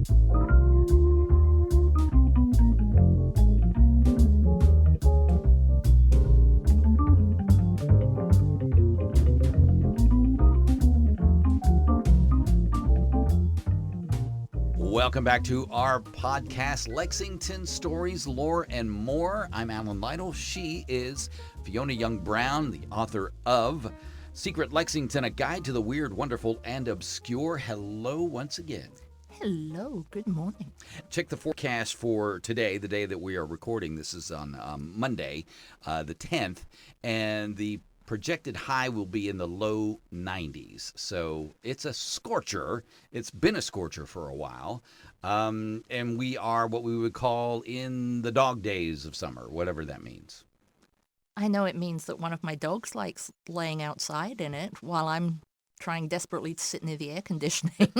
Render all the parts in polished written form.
Welcome back to our podcast, Lexington Stories, Lore, and More. I'm Alan Lytle. She is Fiona Young-Brown, the author of Secret Lexington, A Guide to the Weird, Wonderful, and Obscure. Hello once again. Hello, good morning. Check the forecast for today, the day that we are recording. This is on Monday, the 10th, and the projected high will be in the low 90s. So it's a scorcher. It's been a scorcher for a while. And we are what we would call in the dog days of summer, whatever that means. I know it means that one of my dogs likes laying outside in it while I'm trying desperately to sit near the air conditioning.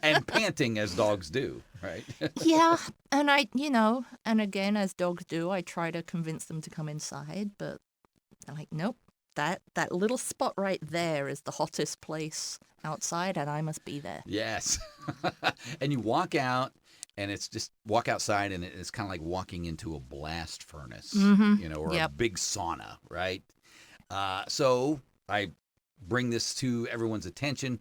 And panting as dogs do, right? Yeah, and and again, as dogs do, I try to convince them to come inside, but they're like, nope. That little spot right there is the hottest place outside, and I must be there. Yes. And you walk out, and it's just walk outside, and it's kind of like walking into a blast furnace, or a big sauna, right? So I bring this to everyone's attention.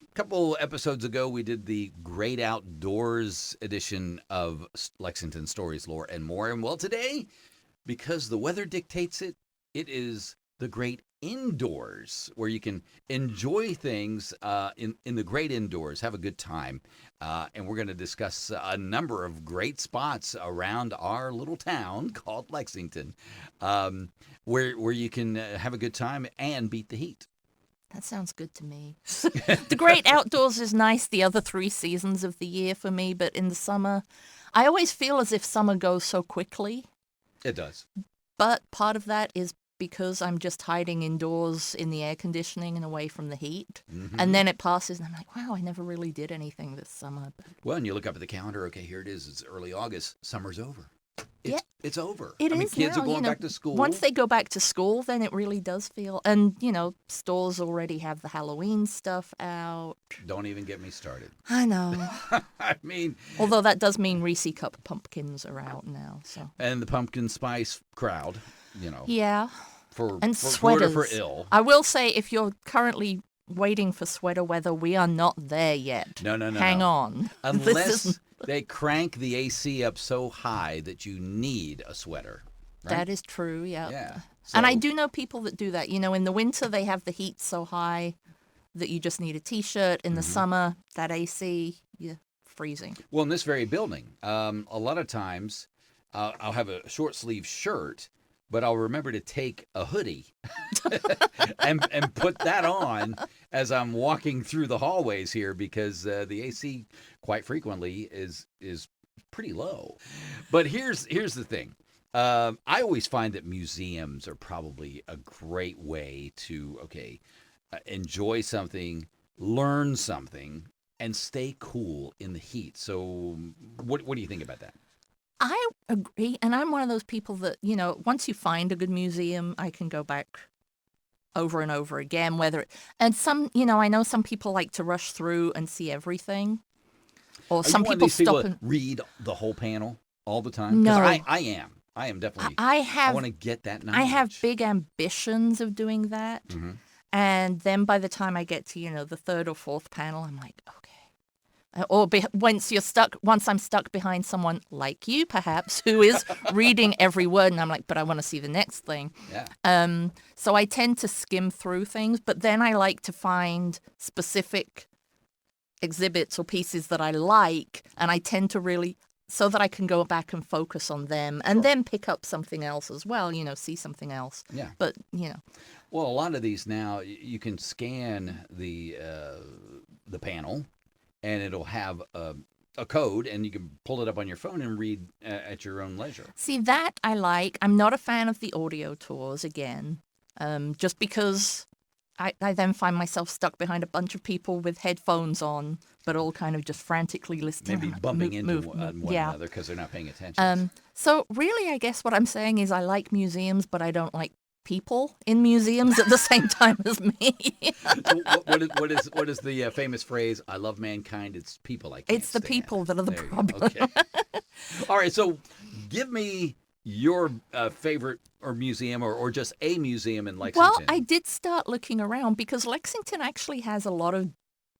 A couple episodes ago, we did the Great Outdoors edition of Lexington Stories, Lore, and More. And well, today, because the weather dictates it, it is the great indoors, where you can enjoy things in the great indoors, have a good time. And we're going to discuss a number of great spots around our little town called Lexington, where you can have a good time and beat the heat. That sounds good to me. The great outdoors is nice the other 3 seasons of the year for me, but in the summer, I always feel as if summer goes so quickly. It does. But part of that is because I'm just hiding indoors in the air conditioning and away from the heat. Mm-hmm. And then it passes, and I'm like, wow, I never really did anything this summer. Well, and you look up at the calendar, okay, here it is. It's early August. Summer's over. It's over. It is kids now, are going back to school. Once they go back to school, then it really does feel... And, stores already have the Halloween stuff out. Don't even get me started. I know. I mean... Although that does mean Reese Cup pumpkins are out now, so... And the pumpkin spice crowd, Yeah. For sweaters. Good or for ill. I will say, if you're currently waiting for sweater weather, we are not there yet. No. Hang on. Unless they crank the AC up so high that you need a sweater. Right? That is true, yeah. Yeah. And I do know people that do that. In the winter, they have the heat so high that you just need a T-shirt. In the summer, that AC, you're freezing. Well, in this very building, a lot of times I'll have a short sleeve shirt, but I'll remember to take a hoodie and put that on as I'm walking through the hallways here, because the AC quite frequently is pretty low. But here's the thing. I always find that museums are probably a great way to, enjoy something, learn something, and stay cool in the heat. So what do you think about that? I agree, and I'm one of those people that, once you find a good museum, I can go back over and over again, and some, I know some people like to rush through and see everything, or some people stop and read the whole panel all the time. No, I am definitely. I want to get that knowledge. I have big ambitions of doing that, and then by the time I get to, the 3rd or 4th panel, I'm like, okay. Or once I'm stuck behind someone like you, perhaps, who is reading every word, and I'm like, but I want to see the next thing. Yeah. So I tend to skim through things, but then I like to find specific exhibits or pieces that I like, and I tend to really, so that I can go back and focus on them, and then pick up something else as well, see something else. Yeah. But, Well, a lot of these now, you can scan the panel, and it'll have a code, and you can pull it up on your phone and read at your own leisure. See, that I like. I'm not a fan of the audio tours, again, just because I then find myself stuck behind a bunch of people with headphones on, but all kind of just frantically listening. Maybe bumping into one another because they're not paying attention. So really, I guess what I'm saying is I like museums, but I don't like people in museums at the same time as me. So what is the famous phrase? I love mankind. It's people I can't It's the stand. people that are the There you go. problem. Okay. All right. So give me your favorite or museum or just a museum in Lexington. Well, I did start looking around because Lexington actually has a lot of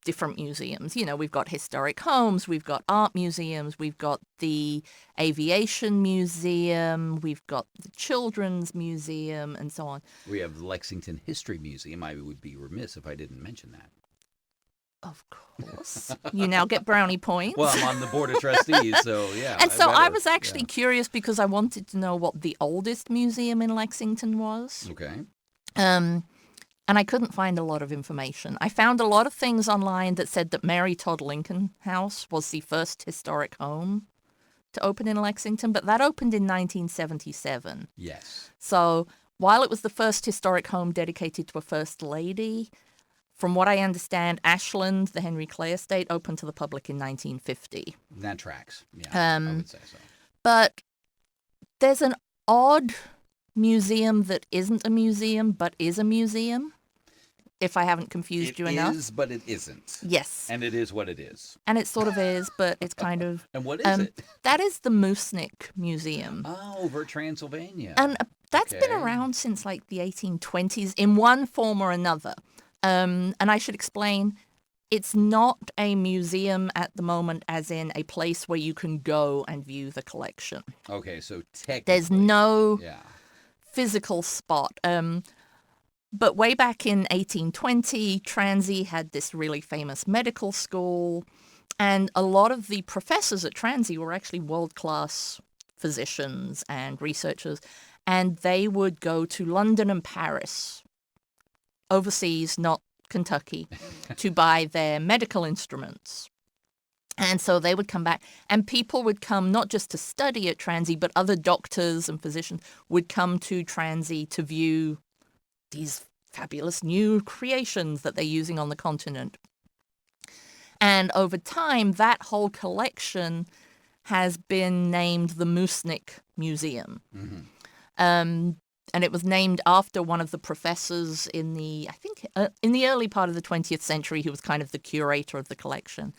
different museums. You know, we've got historic homes, we've got art museums, we've got the aviation museum, we've got the children's museum, and so on. We have the Lexington History Museum. I would be remiss if I didn't mention that. Of course. You now get brownie points. Well, I'm on the board of trustees, so yeah. And so I was actually curious because I wanted to know what the oldest museum in Lexington was. Okay. And I couldn't find a lot of information. I found a lot of things online that said that Mary Todd Lincoln House was the first historic home to open in Lexington, but that opened in 1977. Yes. So while it was the first historic home dedicated to a first lady, from what I understand, Ashland, the Henry Clay estate, opened to the public in 1950. That tracks. Yeah, I would say so. But there's an odd museum that isn't a museum but is a museum, if I haven't confused you enough. It is, but it isn't. Yes. And it is what it is. And it sort of is, but it's kind of... And what is it? That is the Moosnick Museum. Oh, over Transylvania. And that's been around since like the 1820s in one form or another. And I should explain, it's not a museum at the moment as in a place where you can go and view the collection. Okay, so technically... There's no physical spot. But way back in 1820, Transy had this really famous medical school, and a lot of the professors at Transy were actually world-class physicians and researchers, and they would go to London and Paris, overseas, not Kentucky, to buy their medical instruments. And so they would come back, and people would come not just to study at Transy, but other doctors and physicians would come to Transy to view these fabulous new creations that they're using on the continent. And over time, that whole collection has been named the Moosnick Museum. Mm-hmm. And it was named after one of the professors in the early part of the 20th century who was kind of the curator of the collection.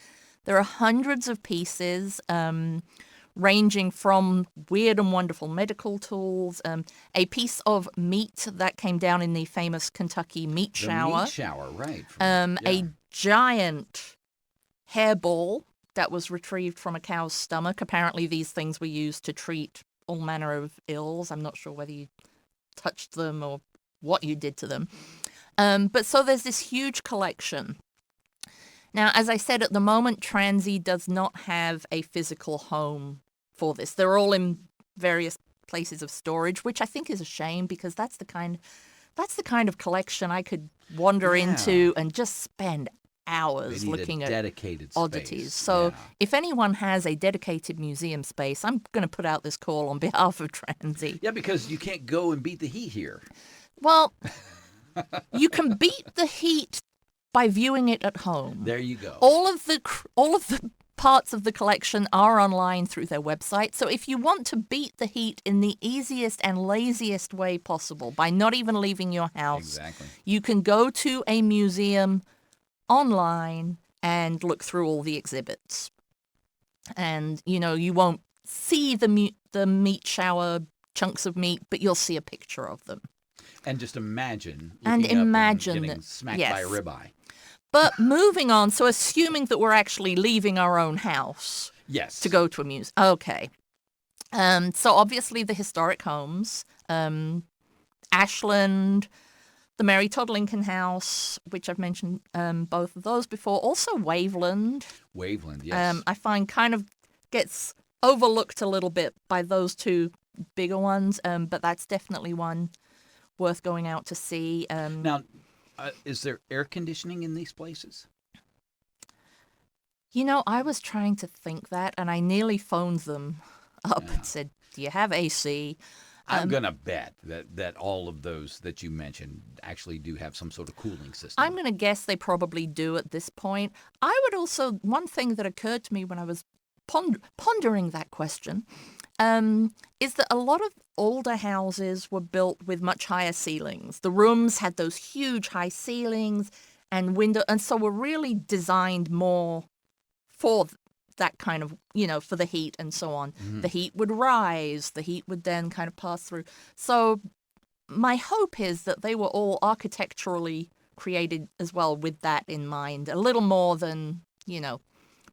There are hundreds of pieces ranging from weird and wonderful medical tools, a piece of meat that came down in the famous Kentucky meat shower. The meat shower, right. A giant hairball that was retrieved from a cow's stomach. Apparently these things were used to treat all manner of ills. I'm not sure whether you touched them or what you did to them. But so there's this huge collection. Now, as I said, at the moment, Transy does not have a physical home for this. They're all in various places of storage, which I think is a shame because that's the kind of collection I could wander into and just spend hours looking at dedicated oddities. Space. So if anyone has a dedicated museum space, I'm going to put out this call on behalf of Transy. Yeah, because you can't go and beat the heat here. Well, you can beat the heat by viewing it at home. There you go. All of the parts of the collection are online through their website. So if you want to beat the heat in the easiest and laziest way possible by not even leaving your house, you can go to a museum online and look through all the exhibits. And, you won't see the meat shower chunks of meat, but you'll see a picture of them. And just imagine getting smacked by a ribeye. But moving on, so assuming that we're actually leaving our own house to go to a museum. Okay. So obviously the historic homes, Ashland, the Mary Todd Lincoln House, which I've mentioned both of those before. Also Waveland. Waveland, yes. I find kind of gets overlooked a little bit by those two bigger ones, but that's definitely one worth going out to see. Now, is there air conditioning in these places? I was trying to think that, and I nearly phoned them up and said, do you have AC? I'm going to bet that all of those that you mentioned actually do have some sort of cooling system. I'm going to guess they probably do at this point. I would also, one thing that occurred to me when I was pondering that question, is that a lot of older houses were built with much higher ceilings. The rooms had those huge high ceilings and and so were really designed more for that kind of, for the heat and so on. Mm-hmm. The heat would rise, the heat would then kind of pass through. So my hope is that they were all architecturally created as well with that in mind, a little more than,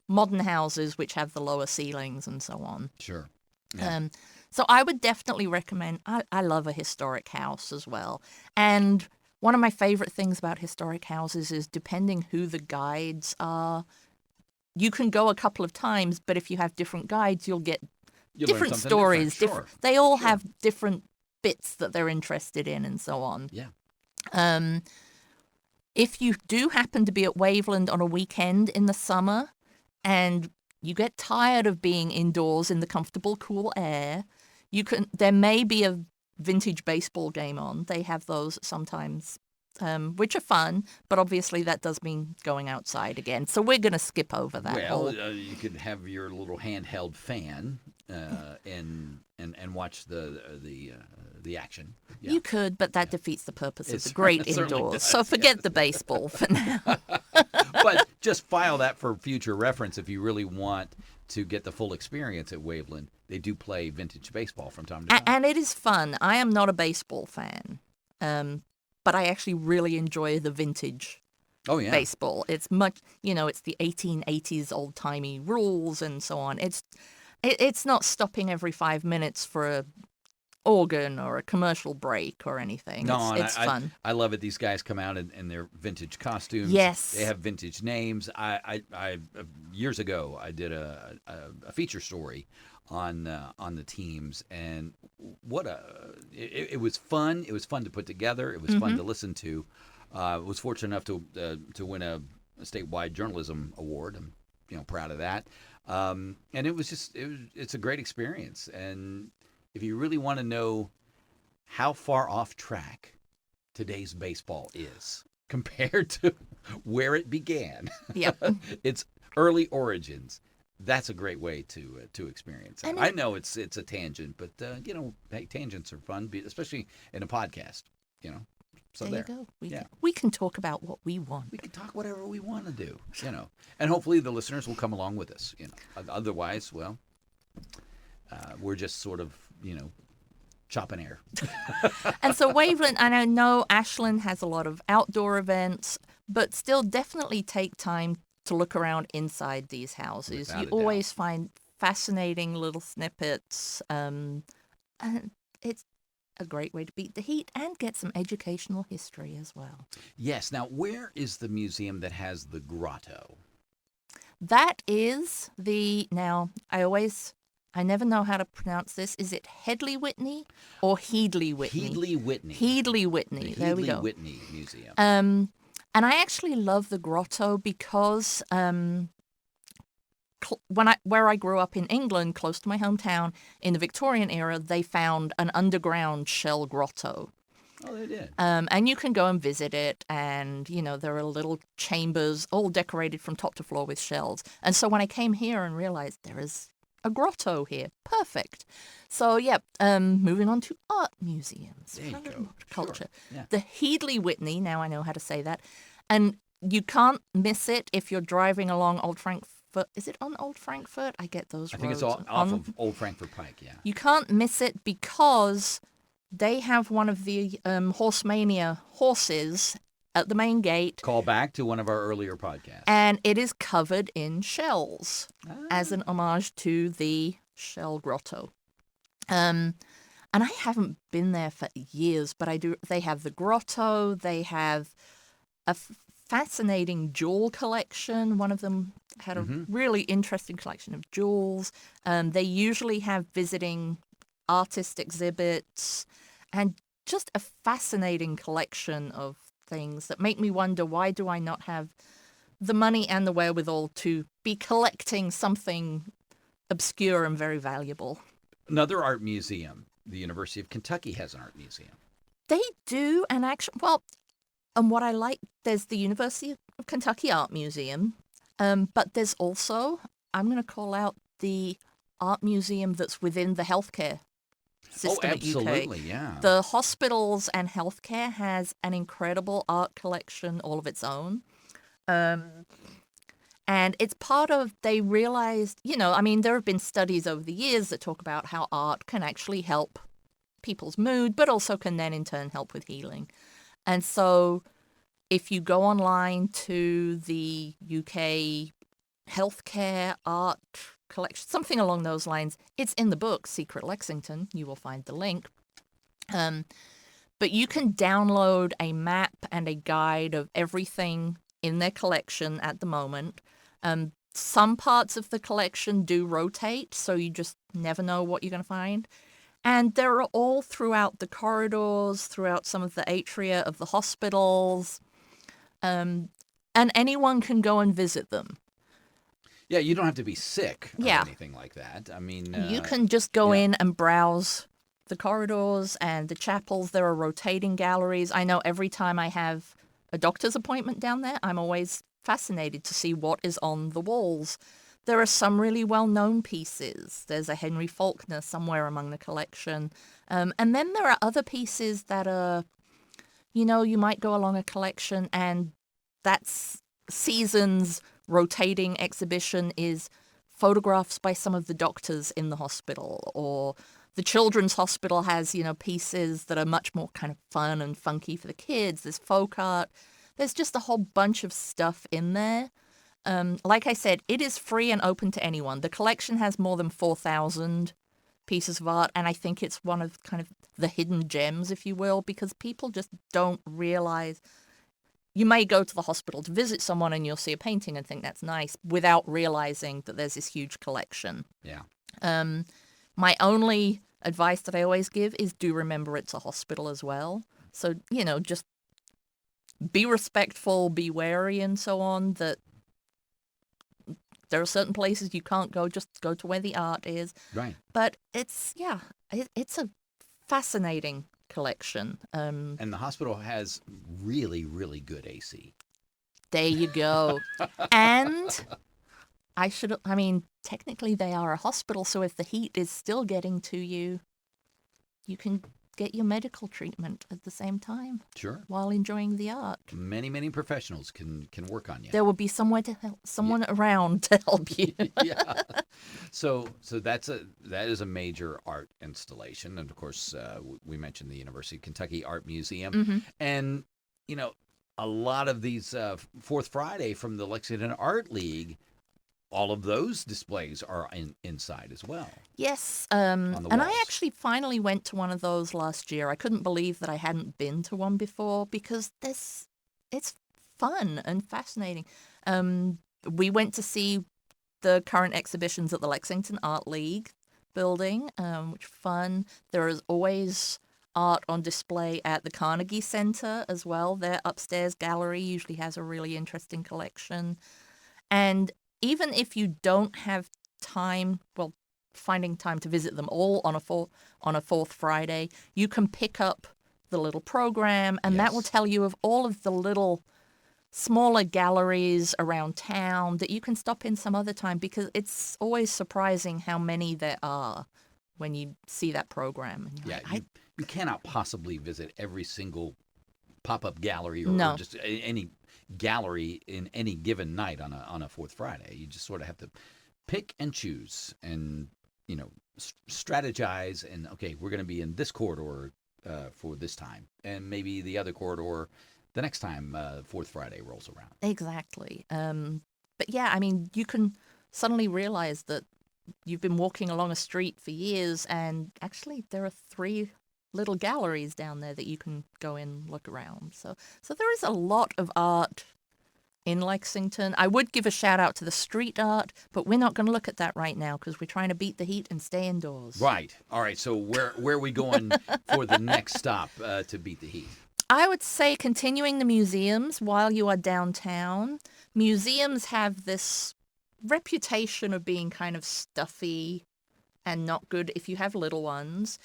modern houses which have the lower ceilings and so on. Sure. Yeah. So I would definitely recommend, I love a historic house as well. And one of my favorite things about historic houses is depending who the guides are, you can go a couple of times, but if you have different guides, you'll get different stories. Sure. They all have different bits that they're interested in and so on. Yeah. If you do happen to be at Waveland on a weekend in the summer and you get tired of being indoors in the comfortable, cool air, there may be a vintage baseball game on. They have those sometimes, which are fun, but obviously that does mean going outside again. So we're going to skip over that. Well, you could have your little handheld fan and watch the action. Yeah. You could, but that defeats the purpose of the great indoors. Does, so forget the baseball for now. But just file that for future reference if you really want to get the full experience at Waveland. They do play vintage baseball from time to time. And it is fun. I am not a baseball fan, but I actually really enjoy the vintage baseball. It's much, it's the 1880s old-timey rules and so on. It's not stopping every 5 minutes for a organ or a commercial break or anything. No, it's fun. I love it. These guys come out in their vintage costumes. Yes. They have vintage names. I years ago, I did a feature story on the teams, and it was fun. It was fun to put together. It was fun to listen to. Was fortunate enough to win a statewide journalism award. I'm proud of that. And it's a great experience. And if you really want to know how far off track today's baseball is compared to where it began, its early origins, that's a great way to experience it. I know it's a tangent, but hey, tangents are fun, especially in a podcast. So there you go. We can talk about what we want. We can talk whatever we want to do. And hopefully the listeners will come along with us. Otherwise, well, we're just sort of chopping air. And so Waveland, and I know Ashland has a lot of outdoor events, but still definitely take time to look around inside these houses. You always find fascinating little snippets, and it's a great way to beat the heat and get some educational history as well. Yes. Now, where is the museum that has the grotto? That is I never know how to pronounce this. Is it Headley Whitney or Headley Whitney? Headley Whitney. Headley Whitney. There we go. Headley Whitney Museum. And I actually love the grotto because where I grew up in England, close to my hometown, in the Victorian era, they found an underground shell grotto. Oh, they did. And you can go and visit it, and, there are little chambers all decorated from top to floor with shells. And so when I came here and realized there is a grotto here, perfect. So, moving on to art museums. There you go. Culture. Sure. Yeah. The Headley Whitney, now I know how to say that. And you can't miss it if you're driving along Old Frankfurt. Is it on Old Frankfurt? I get those I think roads. it's off of Old Frankfurt Pike, yeah. You can't miss it because they have one of the Horsemania horses at the main gate. Call back to one of our earlier podcasts. And it is covered in shells as an homage to the shell grotto. And I haven't been there for years, but I do. They have the grotto. They have a fascinating jewel collection. One of them had a really interesting collection of jewels. They usually have visiting artist exhibits and just a fascinating collection of things that make me wonder, why do I not have the money and the wherewithal to be collecting something obscure and very valuable? Another art museum. The University of Kentucky has an art museum. They do, and actually, and what I like, there's the University of Kentucky Art Museum, but there's also, I'm going to call out the art museum that's within the healthcare system at UK. Absolutely, yeah. The hospitals and healthcare has an incredible art collection all of its own. And it's part of, they realized, I mean, there have been studies over the years that talk about how art can actually help people's mood, but also can then in turn help with healing. And so if you go online to the UK healthcare art collection, something along those lines, it's in the book, Secret Lexington. You will find the link. But you can download a map and a guide of everything in their collection at the moment. Some parts of the collection do rotate, so you just never know what you're going to find. And they're all throughout the corridors, throughout some of the atria of the hospitals. And anyone can go and visit them. Yeah, you don't have to be sick or Yeah. anything like that. I mean... you can just go in and browse the corridors and the chapels. There are rotating galleries. I know every time I have a doctor's appointment down there, I'm always fascinated to see what is on the walls. There are some really well-known pieces. There's a Henry Faulkner somewhere among the collection. And then there are other pieces that are, you might go along a collection and that's season's rotating exhibition is photographs by some of the doctors in the hospital, or the children's hospital has, pieces that are much more kind of fun and funky for the kids. There's folk art. There's just a whole bunch of stuff in there. Like I said, it is free and open to anyone. The collection has more than 4,000 pieces of art, and I think it's one of kind of the hidden gems, if you will, because people just don't realize. You may go to the hospital to visit someone and you'll see a painting and think that's nice without realizing that there's this huge collection. Yeah. My only advice that I always give is do remember it's a hospital as well. So, just be respectful, be wary and so on, that there are certain places you can't go, just go to where the art is. Right. But it's a fascinating collection. And the hospital has really, really good AC. There you go. And technically they are a hospital, so if the heat is still getting to you, you can get your medical treatment at the same time. Sure. While enjoying the art. Many, many professionals can work on you. There will be somewhere to help, someone around to help you. Yeah. So that is a major art installation, and of course we mentioned the University of Kentucky Art Museum, Mm-hmm. and a lot of these Fourth Friday from the Lexington Art League. All of those displays are inside as well. Yes, on the and I walls. actually finally went to one of those last year. I couldn't believe that I hadn't been to one before because it's fun and fascinating. We went to see the current exhibitions at the Lexington Art League building, which was fun. There is always art on display at the Carnegie Center as well. Their upstairs gallery usually has a really interesting collection. And even if you don't have time, finding time to visit them all on a Fourth Friday, you can pick up the little program, and that will Yes. tell you of all of the little smaller galleries around town that you can stop in some other time, because it's always surprising how many there are when you see that program. And you're Yeah, like, you cannot possibly visit every single pop-up gallery or No. just any gallery in any given night on a Fourth Friday. You just sort of have to pick and choose and strategize, and okay, we're going to be in this corridor for this time, and maybe the other corridor the next time Fourth Friday rolls around. Exactly. But yeah, you can suddenly realize that you've been walking along a street for years, and actually there are 3 little galleries down there that you can go in and look around. So there is a lot of art in Lexington. I would give a shout out to the street art, but we're not going to look at that right now because we're trying to beat the heat and stay indoors. Right. All right. So where are we going for the next stop to beat the heat? I would say continuing the museums while you are downtown. Museums have this reputation of being kind of stuffy and not good if you have little ones,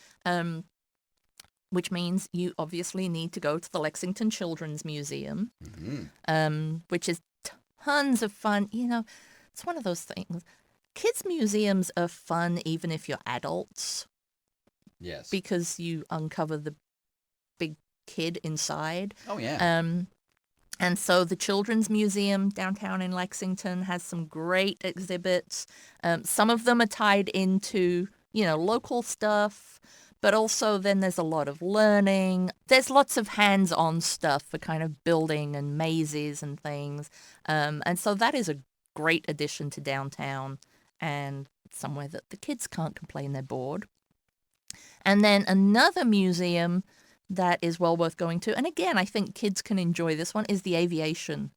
which means you obviously need to go to the Lexington Children's Museum, Mm-hmm. which is tons of fun. It's one of those things. kids' museums are fun even if you're adults Yes. because you uncover the big kid inside. Oh, yeah. And so the Children's Museum downtown in Lexington has some great exhibits. Some of them are tied into, local stuff, but also then there's a lot of learning. There's lots of hands-on stuff for kind of building and mazes and things. And so that is a great addition to downtown and somewhere that the kids can't complain they're bored. And then another museum that is well worth going to, and again, I think kids can enjoy this one, is the Aviation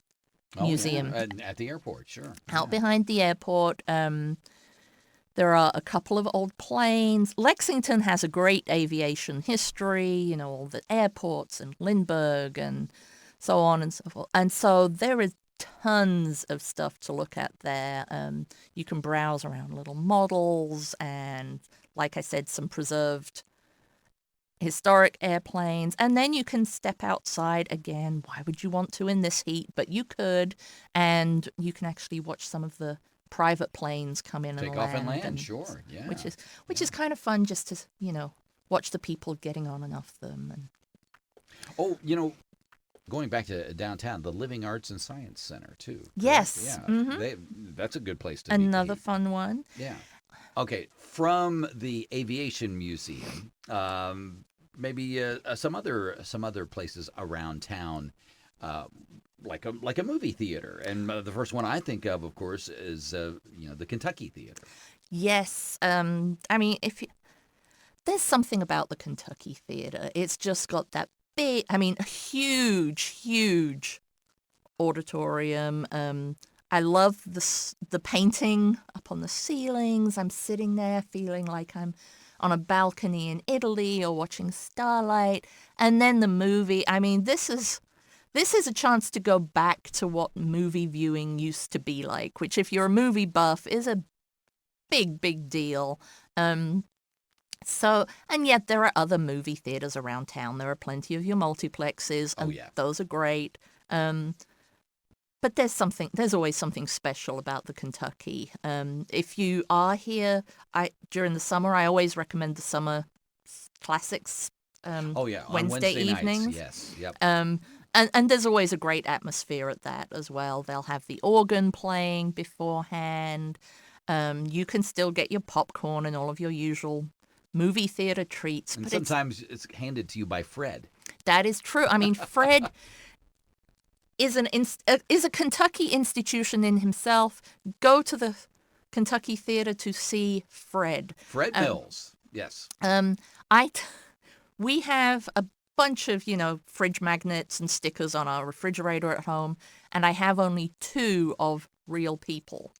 Museum. Yeah. At the airport, sure. Out behind the airport, there are a couple of old planes. Lexington has a great aviation history, all the airports and Lindbergh and so on and so forth. And so there is tons of stuff to look at there. You can browse around little models and, like I said, some preserved historic airplanes, and then you can step outside again. Why would you want to in this heat? But you could, and you can actually watch some of the private planes come in Take and off and land, sure, yeah. Which is kind of fun just to, watch the people getting on and off them. And oh, going back to downtown, the Living Arts and Science Center, too. Correct? Yes. Yeah. Mm-hmm. That's a good place to Another fun one. Yeah. Okay, from the Aviation Museum, maybe some other places around town, like a movie theater, and the first one I think of course, is the Kentucky Theater. Yes, I mean, there's something about the Kentucky Theater. It's just got that big, huge auditorium. I love the painting up on the ceilings. I'm sitting there feeling like I'm on a balcony in Italy or watching starlight. And then the movie. This is a chance to go back to what movie viewing used to be like, which if you're a movie buff is a big deal. And yet there are other movie theaters around town. There are plenty of your multiplexes, and those are great. But there's always something special about the Kentucky. If you are here, during the summer, I always recommend the summer classics. Wednesday evenings. Nights, yes, yep. And there's always a great atmosphere at that as well. They'll have the organ playing beforehand. You can still get your popcorn and all of your usual movie theater treats. And sometimes it's handed to you by Fred. That is true. Fred is a Kentucky institution in himself. Go to the Kentucky Theater to see Fred. Fred Mills, yes. We have a bunch of, fridge magnets and stickers on our refrigerator at home, and I have only two of real people.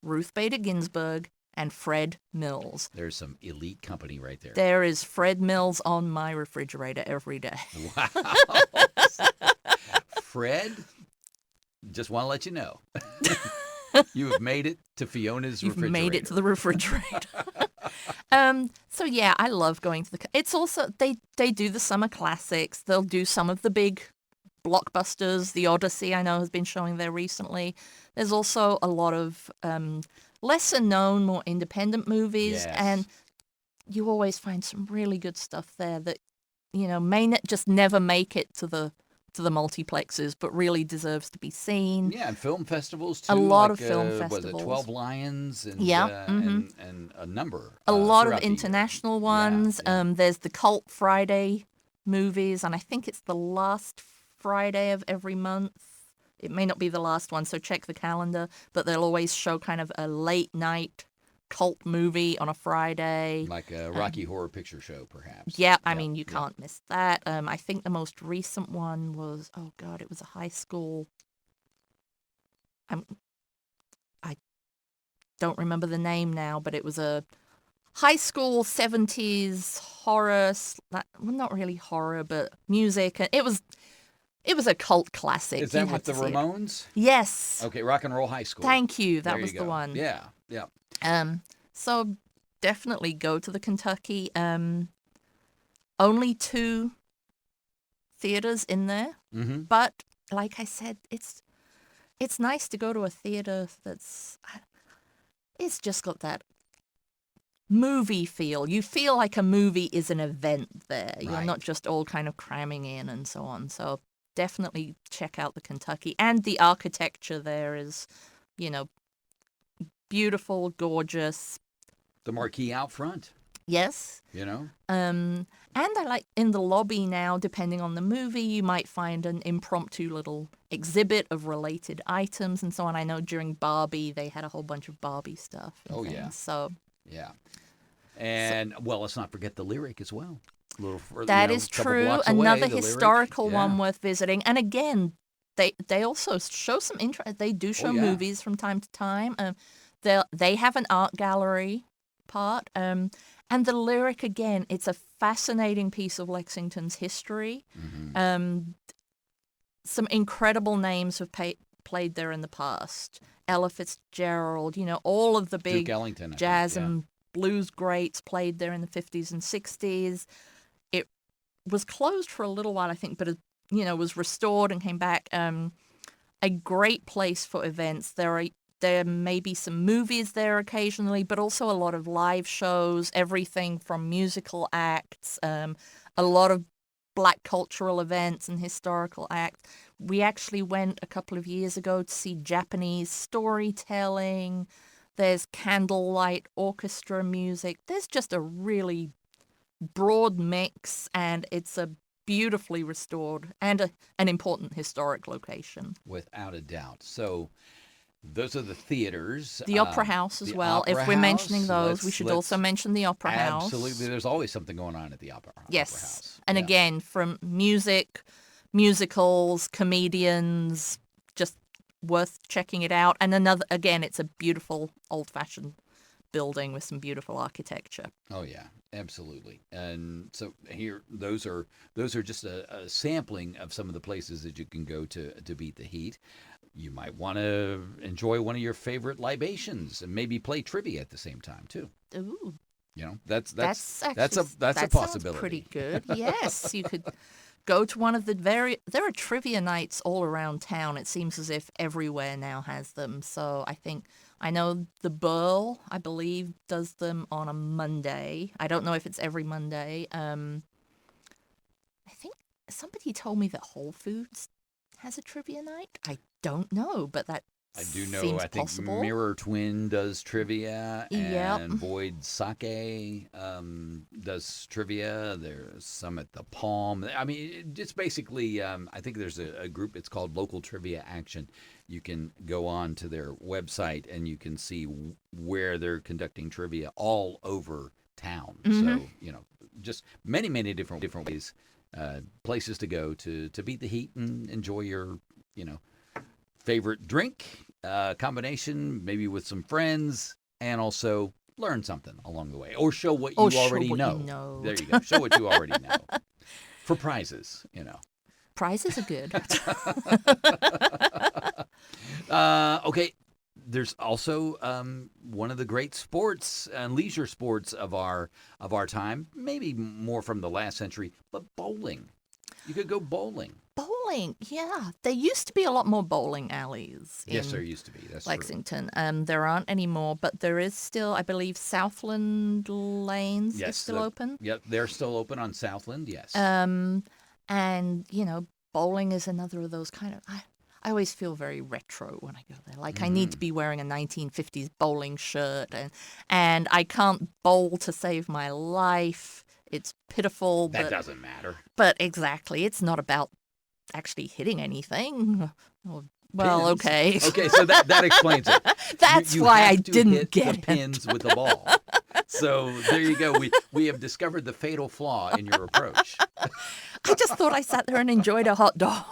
Ruth Bader Ginsburg and Fred Mills. There's some elite company right there. There is Fred Mills on my refrigerator every day. Wow. Fred, just want to let you know. You have made it to Fiona's refrigerator. You've made it to the refrigerator. So yeah, I love going to it's also, they do the summer classics. They'll do some of the big blockbusters. The Odyssey, I know, has been showing there recently. There's also a lot of lesser known, more independent movies. Yes. And you always find some really good stuff there that, may just never make it to the multiplexes, but really deserves to be seen. Yeah, and film festivals too. A lot of film festivals. Was it 12 Lions? And, and a number. A lot of international ones. Yeah. There's the Cult Friday movies, and I think it's the last Friday of every month. It may not be the last one, so check the calendar, but they'll always show kind of a late night cult movie on a Friday. Like a Rocky Horror Picture Show, perhaps. Yeah, you can't miss that. I think the most recent one was, it was a high school. I don't remember the name now, but it was a high school 70s horror, not really horror, but music. It was a cult classic. Is that with the Ramones? Yes. Okay, Rock and Roll High School. Thank you. That was the one. Yeah. So definitely go to the Kentucky. Only 2 theaters in there, but like I said, it's nice to go to a theater that's it's just got that movie feel. You feel like a movie is an event there. You're Right. not just all kind of cramming in and so on. So definitely check out the Kentucky. And the architecture there is, you know, beautiful, gorgeous. The marquee out front, Yes. you know? And I like in the lobby now, depending on the movie, you might find an impromptu little exhibit of related items and so on. I know during Barbie, they had a whole bunch of Barbie stuff. And things. Yeah. So Yeah. And, well, let's not forget the Lyric as well. A little further, that is couple true. blocks away, Another the Lyric. historical Yeah. one worth visiting. And again, they also show some interest. They do show yeah. movies from time to time. They have an art gallery part. And the Lyric, again, it's a fascinating piece of Lexington's history. Mm-hmm. Some incredible names have played there in the past. Ella Fitzgerald, all of the big Duke Ellington, jazz I think, and blues greats played there in the 50s and 60s. It was closed for a little while, I think, but it, was restored and came back. A great place for events. There may be some movies there occasionally, but also a lot of live shows, everything from musical acts, a lot of Black cultural events and historical acts. We actually went a couple of years ago to see Japanese storytelling. There's candlelight orchestra music. There's just a really broad mix, and it's a beautifully restored and an important historic location. Without a doubt. So those are the theaters. The Opera House as well. Opera If we're mentioning House, those, we should also mention the Opera House. Absolutely. There's always something going on at the Opera House. Yes. And again, from music, musicals, comedians, just worth checking it out. And again, it's a beautiful old-fashioned building with some beautiful architecture. Oh yeah, absolutely. And so here, those are just a sampling of some of the places that you can go to beat the heat. You might want to enjoy one of your favorite libations and maybe play trivia at the same time too. Ooh. That's actually, a possibility. Sounds pretty good. Yes, you could go to one of the there are trivia nights all around town. It seems as if everywhere now has them. So I know the Burl, I believe, does them on a Monday. I don't know if it's every Monday. I think somebody told me that Whole Foods has a trivia night. I don't know, but that I do know. seems I think possible. Mirror Twin does trivia, Yep. and Boyd Sake does trivia. There's some at the Palm. I mean, it's basically. I think there's a group. It's called Local Trivia Action. You can go on to their website and you can see where they're conducting trivia all over town. Mm-hmm. So just many different ways, places to go to beat the heat and enjoy your favorite drink combination, maybe with some friends, and also learn something along the way, or show what you already know. There you go. Show what you already know for prizes. Prizes are good. Okay. There's also one of the great sports and leisure sports of our time, maybe more from the last century, but bowling. You could go bowling. Bowling, yeah. There used to be a lot more bowling alleys. Yes, there used to be. That's Lexington. There aren't anymore, but there is still, I believe, Southland Lanes is still open. Yep, they're still open on Southland, yes. And, bowling is another of those kind of... I always feel very retro when I go there. Like, I need to be wearing a 1950s bowling shirt, and I can't bowl to save my life. It's pitiful. That doesn't matter. But exactly, it's not about actually hitting anything. Well, pins. Okay. Okay, so that explains it. That's you why have I to didn't hit get the it. pins with the ball. So there you go. We have discovered the fatal flaw in your approach. I just thought I sat there and enjoyed a hot dog.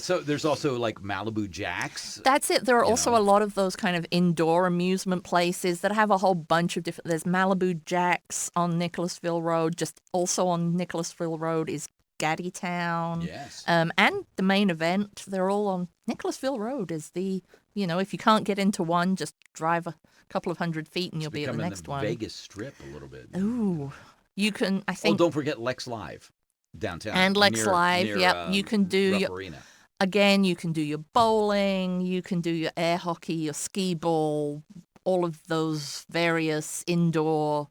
So there's also like Malibu Jacks. That's it. There are also a lot of those kind of indoor amusement places that have a whole bunch of different... There's Malibu Jacks on Nicholasville Road. Just also on Nicholasville Road is Gaddytown. Yes. And the main event, they're all on Nicholasville Road is the... if you can't get into one, just drive a couple of 100 feet and you'll be at the next one. Vegas Strip a little bit. Ooh. You can, I think... Oh, don't forget Lex Live downtown. And Lex Live, near, yep. You can do... Rupp Arena. again, you can do your bowling, you can do your air hockey, your skee ball, all of those various indoor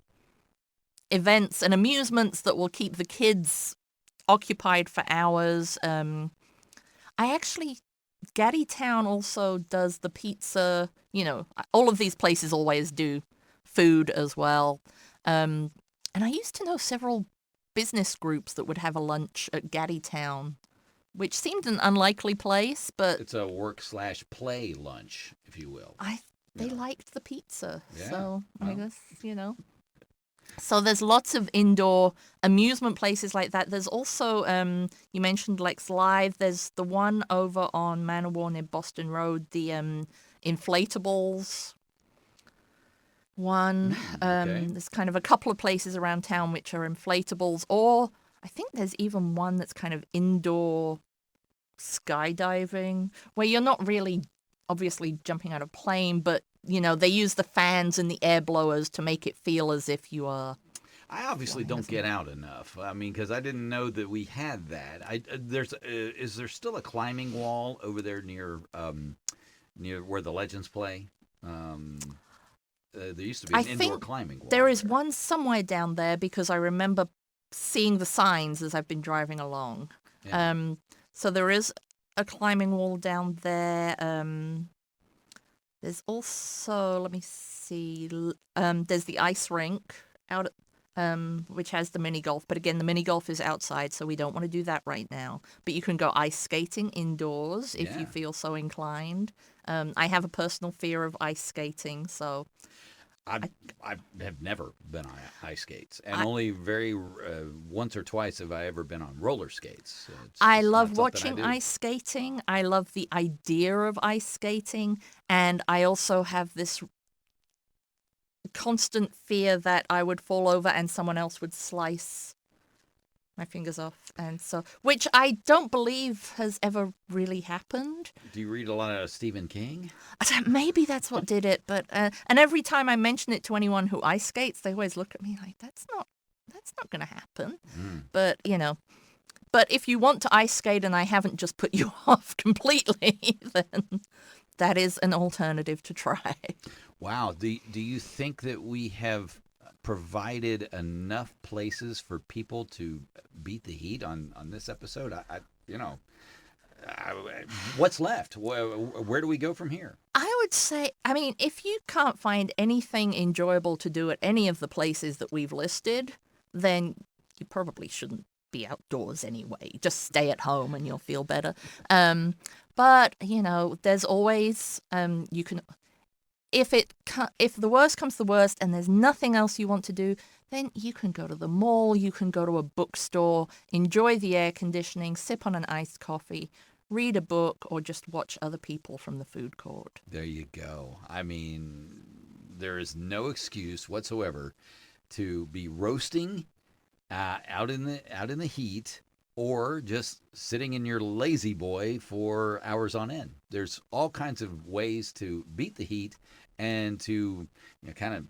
events and amusements that will keep the kids occupied for hours. Gaddytown also does the pizza. All of these places always do food as well. And I used to know several business groups that would have a lunch at Gaddytown, which seemed an unlikely place, but it's a work/play lunch, if you will. They liked the pizza, Yeah. I guess, So there's lots of indoor amusement places like that. There's also, you mentioned Lex Live. There's the one over on Manawar near Boston Road, the inflatables one. Okay. There's kind of a couple of places around town which are inflatables, or I think there's even one that's kind of indoor skydiving, where you're not really obviously jumping out of a plane, but they use the fans and the air blowers to make it feel as if you are. I obviously don't get out enough. I mean, because I didn't know that we had that. Is there still a climbing wall over there near where the Legends play? There used to be an indoor climbing wall. There is one somewhere down there because I remember seeing the signs as I've been driving along. Yeah. So there is a climbing wall down there. There's also, let me see, there's the ice rink out at, which has the mini golf. But again, the mini golf is outside, so we don't want to do that right now. But you can go ice skating indoors if you feel so inclined. I have a personal fear of ice skating, so... I have never been on ice skates, and only very once or twice have I ever been on roller skates. So I love watching ice skating. I love the idea of ice skating, and I also have this constant fear that I would fall over and someone else would slice my fingers off, and so, which I don't believe has ever really happened. Do you read a lot of Stephen King? Maybe that's what did it, but and every time I mention it to anyone who ice skates, they always look at me like, that's not going to happen. But but if you want to ice skate and I haven't just put you off completely, then that is an alternative to try. Wow. Do you think that we have provided enough places for people to beat the heat on this episode? What's left? Where do we go from here? I would say, if you can't find anything enjoyable to do at any of the places that we've listed, then you probably shouldn't be outdoors anyway. Just stay at home and you'll feel better. But, there's always, you can... If the worst comes to the worst and there's nothing else you want to do, then you can go to the mall, you can go to a bookstore, enjoy the air conditioning, sip on an iced coffee, read a book, or just watch other people from the food court. There you go. I mean, there is no excuse whatsoever to be roasting out in the heat, or just sitting in your lazy boy for hours on end. There's all kinds of ways to beat the heat and to kind of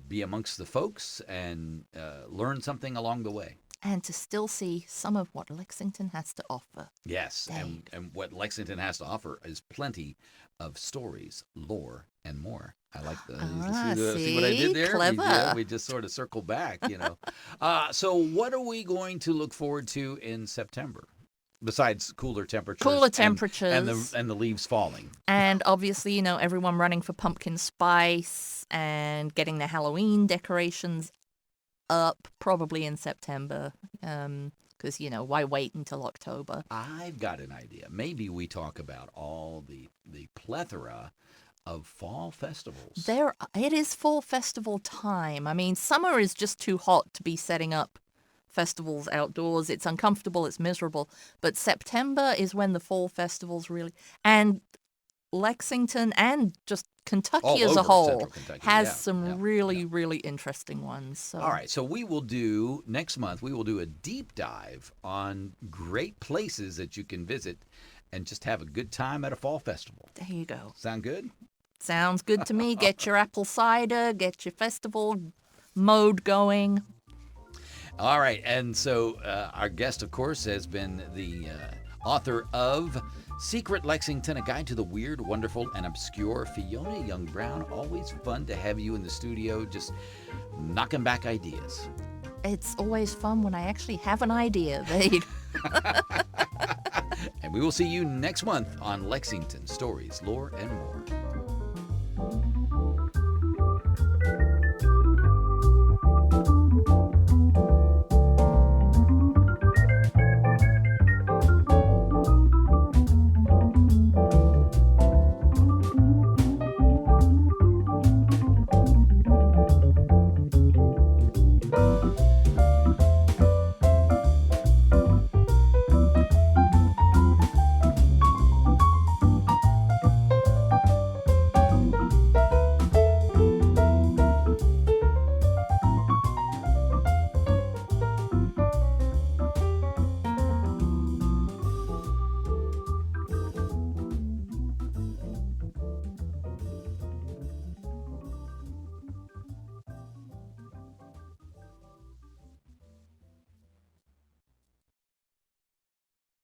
be amongst the folks and learn something along the way. And to still see some of what Lexington has to offer. Yes, and what Lexington has to offer is plenty of stories, lore, and more. I like see what I did there? Clever. We just sort of circle back, So what are we going to look forward to in September? Besides cooler temperatures. And the leaves falling. And obviously, everyone running for pumpkin spice and getting their Halloween decorations up probably in September. Because, why wait until October? I've got an idea. Maybe we talk about all the plethora of fall festivals. It is fall festival time. Summer is just too hot to be setting up festivals outdoors. It's uncomfortable, it's miserable. But September is when the fall festivals really... And Lexington and just Kentucky as a whole has some really interesting ones. So. All right, so next month, we will do a deep dive on great places that you can visit and just have a good time at a fall festival. There you go. Sound good? Sounds good to me. Get your apple cider, get your festival mode going. All right, and so our guest, of course, has been the author of Secret Lexington, a guide to the weird, wonderful, and obscure. Fiona Young Brown, always fun to have you in the studio, just knocking back ideas. It's always fun when I actually have an idea, Vade. And we will see you next month on Lexington Stories, Lore, and More.